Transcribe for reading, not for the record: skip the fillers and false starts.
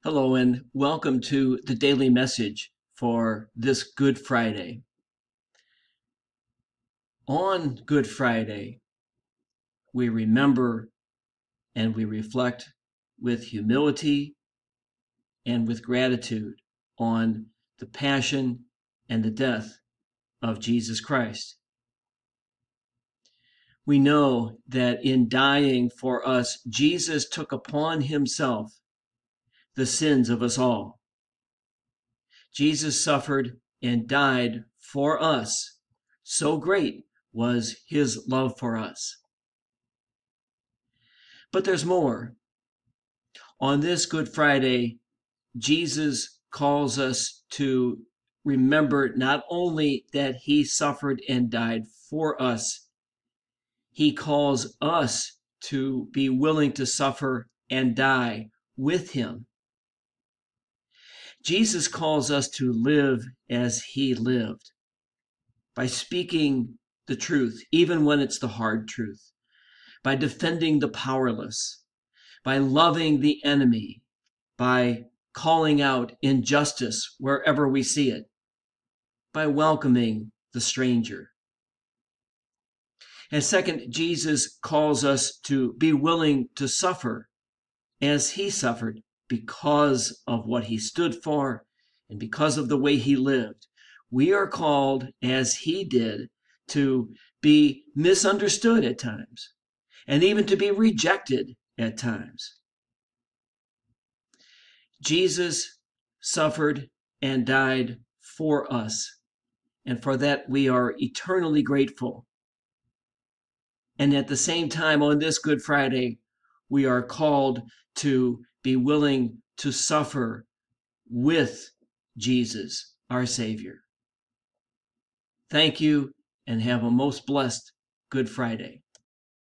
Hello, and welcome to the daily message for this Good Friday. On Good Friday, we remember and we reflect with humility and with gratitude on the passion and the death of Jesus Christ. We know that in dying for us, Jesus took upon himself the sins of us all. Jesus suffered and died for us. So great was his love for us. But there's more. On this Good Friday, Jesus calls us to remember not only that he suffered and died for us, he calls us to be willing to suffer and die with him. Jesus calls us to live as he lived, by speaking the truth, even when it's the hard truth, by defending the powerless, by loving the enemy, by calling out injustice wherever we see it, by welcoming the stranger. And second, Jesus calls us to be willing to suffer as he suffered because of what he stood for and because of the way he lived. We are called, as he did, to be misunderstood at times and even to be rejected at times. Jesus suffered and died for us, and for that we are eternally grateful. And at the same time, on this Good Friday, we are called to be willing to suffer with Jesus, our Savior. Thank you, and have a most blessed Good Friday.